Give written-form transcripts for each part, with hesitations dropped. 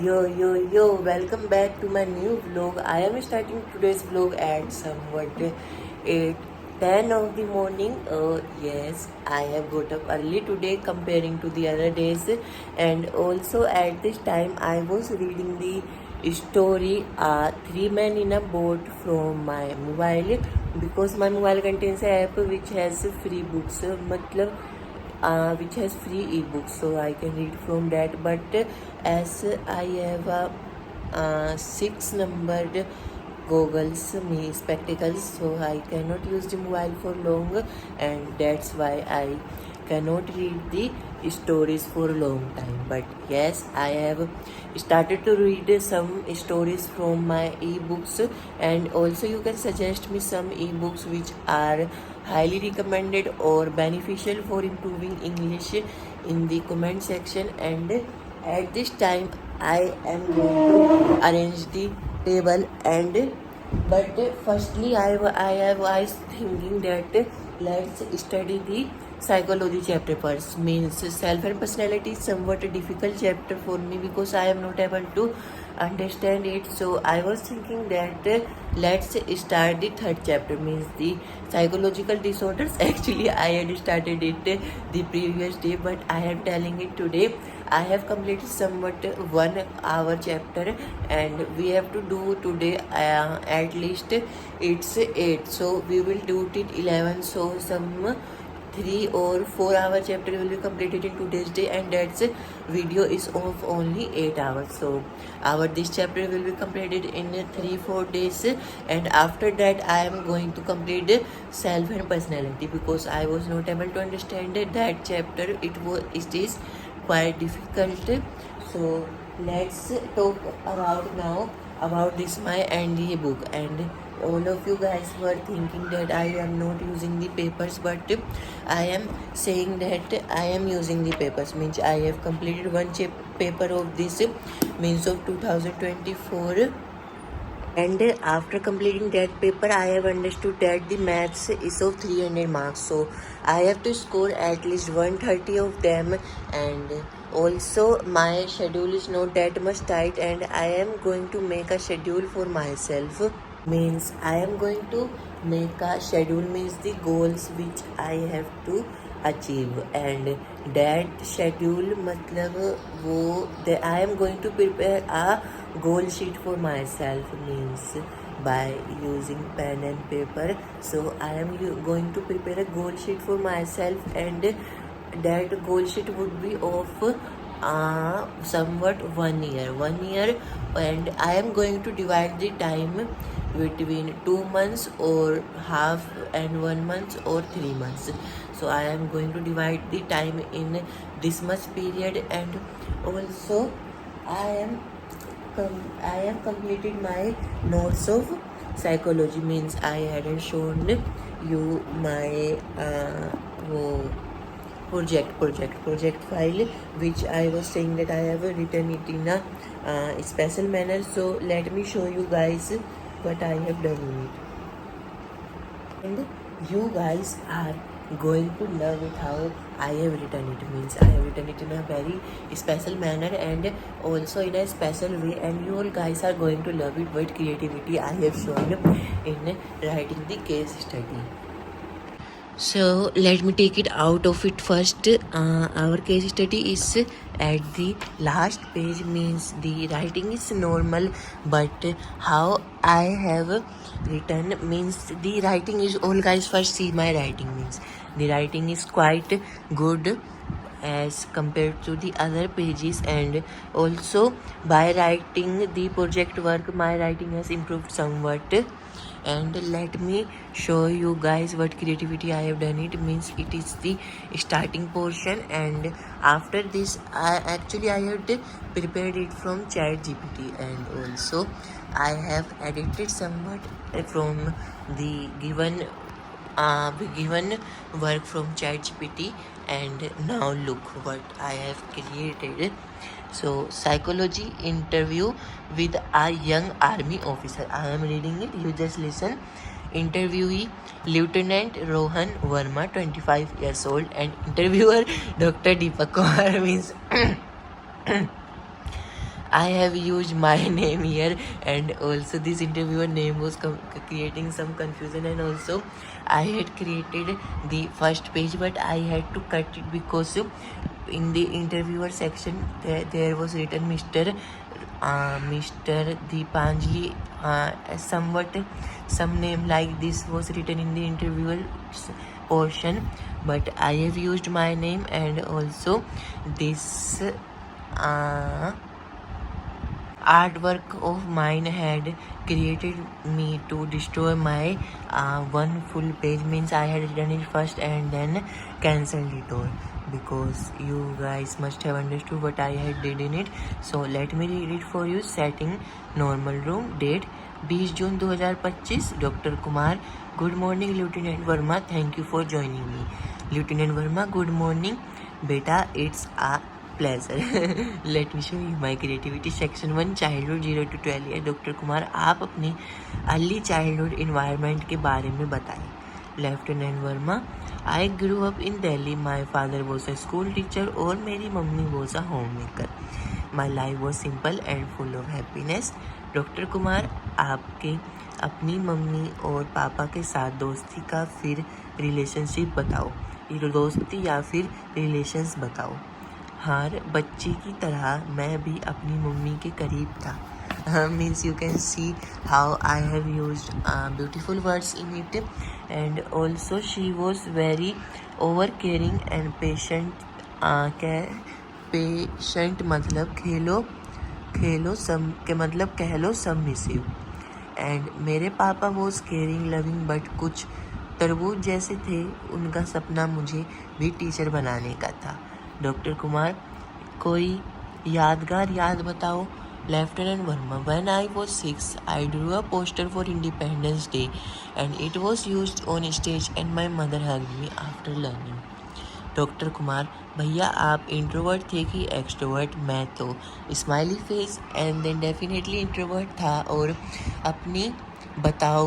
Yo, welcome back to my new vlog. I am starting today's vlog at somewhat 8:10 of the morning. Yes, I have got up early today comparing to the other days, and also at this time I was reading the story Three Men in a Boat from my mobile, because my mobile contains an app which has free books. मतलब which has free ebooks, so I can read from that. But as I have a six numbered goggles, me spectacles, so I cannot use the mobile for long, and that's why I cannot read the stories for a long time. But yes, I have started to read some stories from my ebooks, and also you can suggest me some ebooks which are highly recommended or beneficial for improving English in the comment section. And at this time I am going to arrange the table, and but firstly I was thinking that let's study the psychology chapter first. Means self and personality is somewhat a difficult chapter for me because I am not able to understand it. So I was thinking that let's start the third chapter, means the psychological disorders. Actually I had started it the previous day, but I am telling it today. I have completed somewhat 1 hour chapter, and we have to do today at least it's 8, so we will do it 11. So some 3 or 4 hour chapter will be completed in today's day, and that's video is of only 8 hours. So our this chapter will be completed in 3-4 days, and after that I am going to complete self and personality, because I was not able to understand that chapter. It is quite difficult. So let's talk about now about this my NDA book. And all of you guys were thinking that I am not using the papers, but I am saying that I am using the papers. Means I have completed one paper of this, means of 2024, and after completing that paper I have understood that the maths is of 300 marks, so I have to score at least 130 of them. And also my schedule is not that much tight, and I am going to make a schedule for myself. Means I am going to make a schedule, means the goals which I have to achieve, and that schedule matlab wo I am going to prepare a goal sheet for myself, means by using pen and paper. So I am going to prepare a goal sheet for myself, and that goal sheet would be of somewhat 1 year, and I am going to divide the time between 2 months or half, and 1 month or 3 months. So I am going to divide the time in this much period. And also I have completed my notes of psychology. Means I hadn't shown you my project file, which I was saying that I have written it in a special manner. So let me show you guys what I have done in it, and you guys are going to love it how I have written it. Means I have written it in a very special manner and also in a special way, and you all guys are going to love it what creativity I have shown in writing the case study. So let me take it out of it first. Our case study is at the last page. Means the writing is normal, but how I have written, means the writing is, all guys first see my writing. Means the writing is quite good as compared to the other pages, and also by writing the project work my writing has improved somewhat. And let me show you guys what creativity I have done it. Means it is the starting portion, and after this I had prepared it from ChatGPT, and also I have edited somewhat from the given work from ChatGPT. And now look what I have created. So psychology interview with a young army officer. I am reading it, you just listen. Interviewee Lieutenant Rohan Verma, 25 years old, and interviewer Dr. Deepak Kumar. Means I have used my name here, and also this interviewer name was creating some confusion, and also I had created the first page, but I had to cut it because in the interviewer section there was written Mr. Deepanjali, somewhat some name like this was written in the interviewer portion, but I have used my name, and also this artwork of mine had created me to destroy my one full page, means I had done it first and then cancelled it all, because you guys must have understood what I had did in it. So let me read it for you. Setting: normal room. Date: 20 June 2025. Doctor Kumar: good morning lieutenant Verma, thank you for joining me. Lieutenant Verma: good morning बेटा, it's a pleasure. Let me show you my creativity. Section 1, childhood 0 to 12 year. Doctor Kumar: आप अपनी early childhood environment के बारे में बताएं. Lieutenant Verma: I grew up in Delhi. My father was a school teacher और मेरी mummy was a home maker. My life was simple and full of happiness. Doctor Kumar: आपके अपनी मम्मी और पापा के साथ दोस्ती का फिर रिलेशनशिप बताओ. दोस्ती या फिर रिलेशंस बताओ. हर बच्चे की तरह मैं भी अपनी मम्मी के करीब था. Means you can see how I have used beautiful words in it. And also she was very over caring and patient. Patient मतलब खेलो सम के मतलब कह लो सबमिसिव. एंड मेरे पापा वॉज केयरिंग लविंग बट कुछ तरबूज जैसे थे. उनका सपना मुझे भी टीचर बनाने का था. डॉक्टर कुमार: कोई यादगार याद बताओ. Lieutenant Verma: when I was 6 I drew a poster for Independence Day and it was used on stage and my mother help me after learning. Doctor Kumar: भैया आप इंट्रोवर्ट थे कि एक्सट्रोवर्ट. मैं तो smiley face. And then definitely introvert था और अपनी बताओ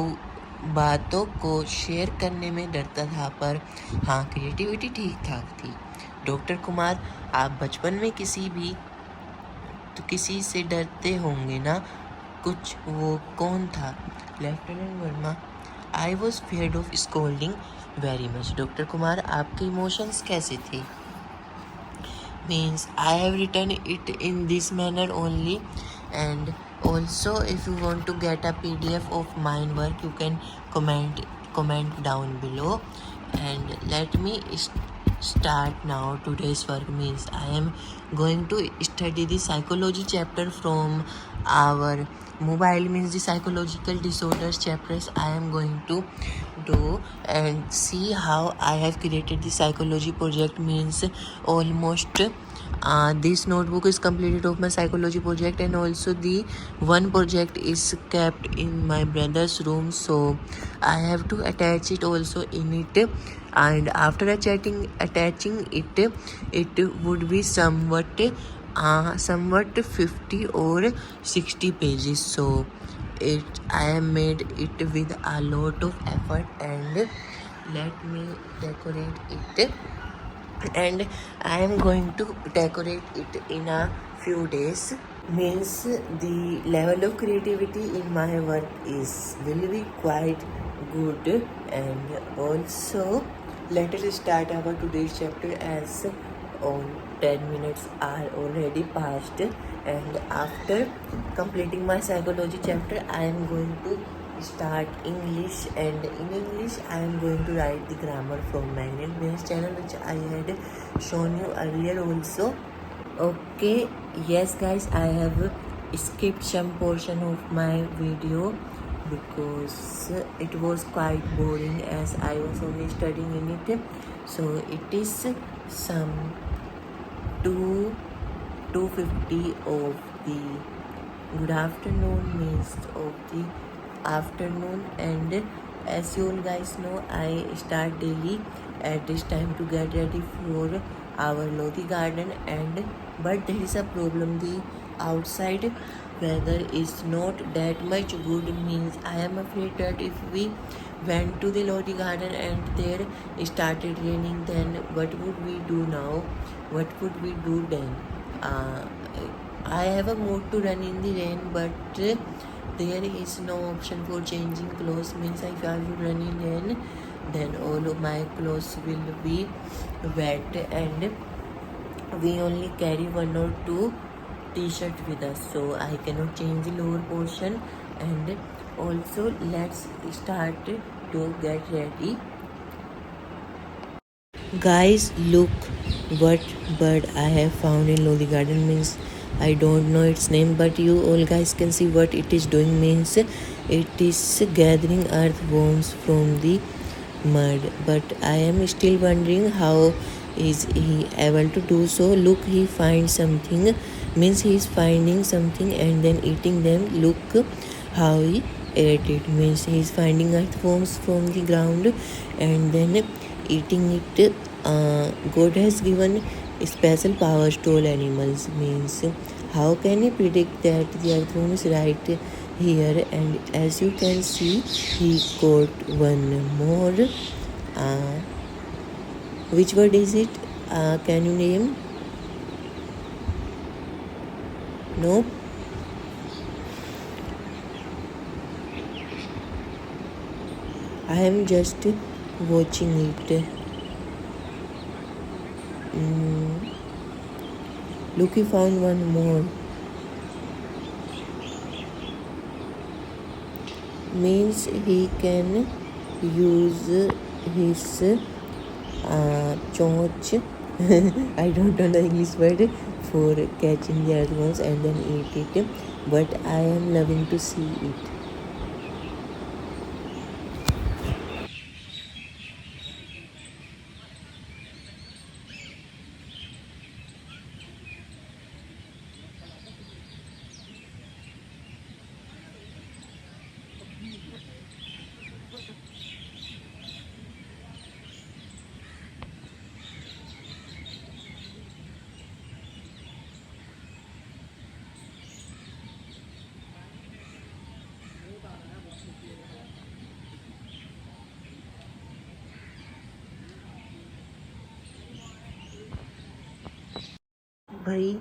बातों को शेयर करने में डरता था, पर हाँ क्रिएटिविटी ठीक ठाक थी. डॉक्टर कुमार: आप बचपन में किसी से डरते होंगे ना, कुछ वो कौन था. Lieutenant Verma: I was feared of scolding very much. Doctor Kumar: आपके इमोशंस कैसे थे. Means I have written it in this manner only. And also if you want to get a pdf of mine work you can comment down below. And let me start now today's work. Means I am going to study the psychology chapter from our mobile, means the psychological disorders chapters I am going to do, and see how I have created the psychology project. Means almost this notebook is completed of my psychology project, and also the one project is kept in my brother's room, so I have to attach it also in it. And after attaching it would be somewhat 50 or 60 pages. So I have made it with a lot of effort, and let me decorate it. And I am going to decorate it in a few days. Means the level of creativity in my work will be quite good. And also let us start our today's chapter, as on 10 minutes are already passed. And after completing my psychology chapter I am going to start English, and in English I am going to write the grammar from Magnet Based channel, which I had shown you earlier also. Okay, yes guys, I have skipped some portion of my video because it was quite boring as I was only studying in it. So it is some 2:50 of the good afternoon, means of the afternoon. And as you all guys know, I start daily at this time to get ready for our Lodi garden. And but there is a problem, the outside weather is not that much good. Means I am afraid that if we went to the Lodi garden and there started raining, then what would we do now? What would we do then? I have a mood to run in the rain, but there is no option for changing clothes. Means if I will run in rain, then all of my clothes will be wet, and we only carry one or two t-shirt with us, so I cannot change the lower portion. And also, let's start to get ready. Guys, look what bird I have found in Lodi garden. Means I don't know its name, but you all guys can see what it is doing. Means it is gathering earthworms from the mud, but I am still wondering how is he able to do so. Look, he finds something. Means he is finding something and then eating them. Look how he ate it. Means he is finding earthworms from the ground and then eating it. God has given special powers to all animals. Means how can he predict that the earthworm is right here? And as you can see, he caught one more. uh, which word is it? Can you name? No. I am just watching it. Look, he found one more. Means he can use his chonch. I don't know the English word for catching the earthworms and then eat it. But I am loving to see it. भाई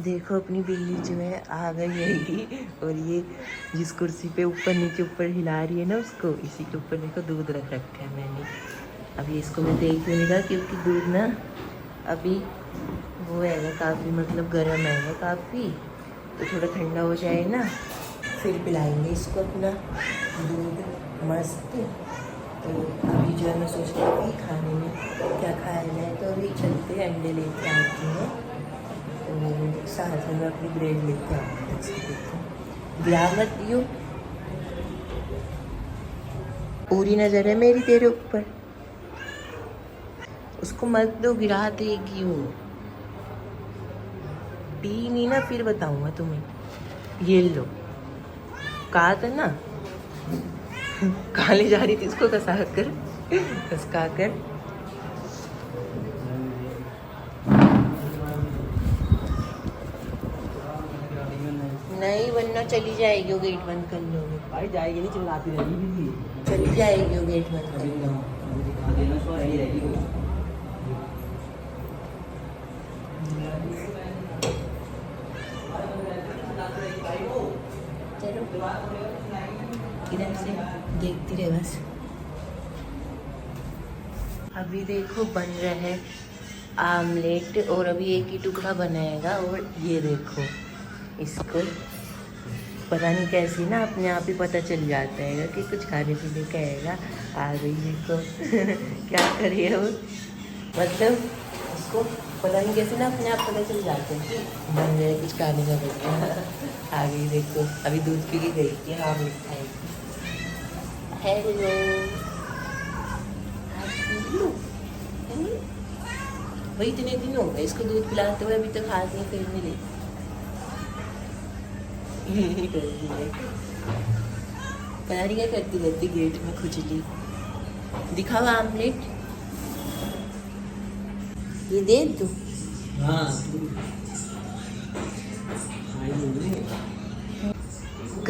देखो, अपनी बिल्ली जो है आ गई है और ये जिस कुर्सी पे ऊपर हिला रही है ना, उसको इसी के ऊपर देखो दूध रख रखा है मैंने। अभी इसको मैं देख क्यों नहीं रहा, क्योंकि दूध ना अभी वो है काफ़ी, मतलब गर्म है काफ़ी, तो थोड़ा ठंडा हो जाए ना फिर पिलाएंगे इसको अपना दूध मस्त। तो अभी जो है मैं सोच रही थी खाने में क्या खाया जाए, तो अभी चलते अंडे लेके आती हैं। तो साथ में अपनी ब्रेड लेके आती हूँ। गिरा मत दियो, पूरी नज़र है मेरी तेरे ऊपर, उसको मत दो, गिरा देगी वो। पी नहीं ना फिर बताऊंगा तुम्हें। ये लो, कहा था ना कहाँ ले जा रही थी इसको खसका कर। नहीं, वरना चली जाएगी वो, गेट बंद कर लो। भाई जाएगी नहीं, चिल्लाती रहेगी, चली जाएगी वो, गेट बंद कर लो। इधर से देखती रहे बस। अभी देखो बन रहा है आमलेट, और अभी एक ही टुकड़ा बनाएगा। और ये देखो, इसको पता नहीं कैसी ना अपने आप ही पता चल जाता है कि कुछ खाने पीने का आएगा। आ गई देखो क्या कर रही है वो, मतलब उसको पता नहीं कैसे ना अपने आप पता चल जाते हैं कि बन रहा है कुछ खाने का बन। आ गई देखो, अभी दूध पी के गई कि हाँ आमलेट खाएगी। हेलो, वही इतने दिन हो गए इसको दूध पिलाते हुए, अभी तक हाथ नहीं फेरने ले। पता नहीं क्या करती रहती गेट में, खुजली। दिखाओ आमलेट, ये दे दो।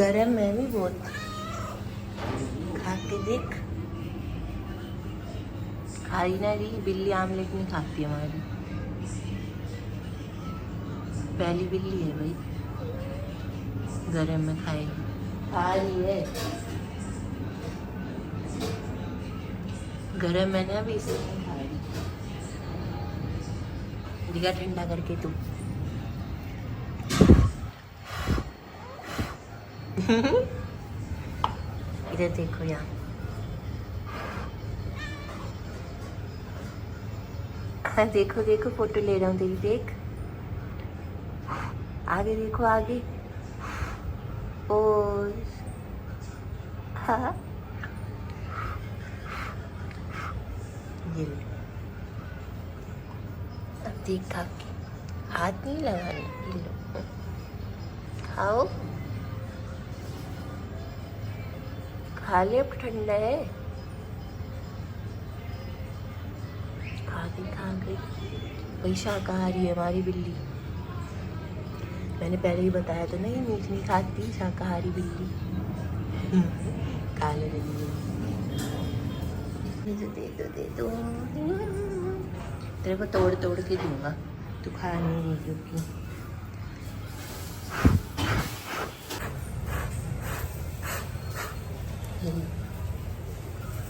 गरम है भी बहुत, खा के देख। खाई ना रही बिल्ली, आमलेट नहीं खाती हमारी। पहली बिल्ली है भाई, गरम में खाएगी। खा रही है गरम है ना, अभी इसलिए नहीं खा रही। दिखा ठंडा करके तू। इधर देखो यहाँ, हाँ देखो देखो, फोटो ले रहा हूँ तेरी, देख आगे देखो आगे। ओ हाँ, ये ले। अब देख खा के, हाथ नहीं लगाना, ये लो खाओ, खा ले, अब ठंडा है। खा गई। वही शाकाहारी है हमारी बिल्ली, मैंने पहले ही बताया था ना, ये मीट नहीं खाती, शाकाहारी बिल्ली। खा ले बिल्ली, दे दो तेरे को तोड़ तोड़ के दूंगा, तू खा नहीं रही क्योंकि।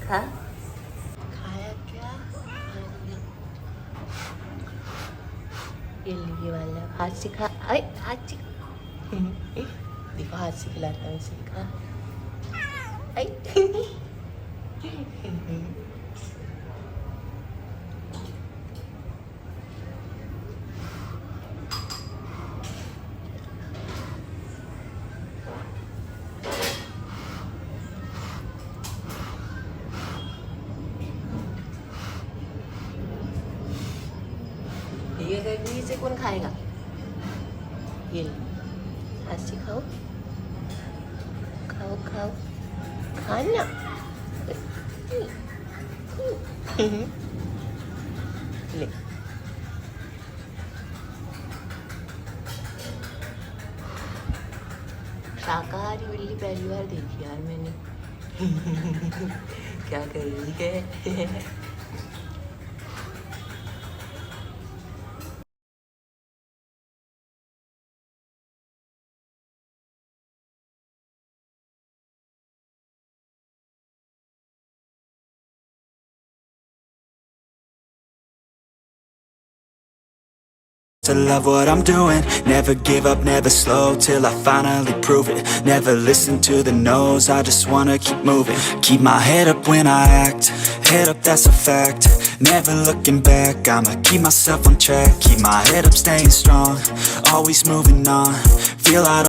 खा, खाया क्या? ये वाला हाथ से खा, अरे हाथ से देखो, हाथ से खिलाता हूँ इसे, खा। ये गर्मी से कौन खाएगा? ये हाथ से खाओ, खाओ खाओ, खाना। ले, शाकाहारी बिल्ली पहली बार देखी यार मैंने। क्या कर रही है? To love what I'm doing, never give up, never slow, till I finally prove it. Never listen to the no's, I just wanna keep moving. Keep my head up when I act, head up, that's a fact. Never looking back, I'ma keep myself on track. Keep my head up, staying strong, always moving on. Feel I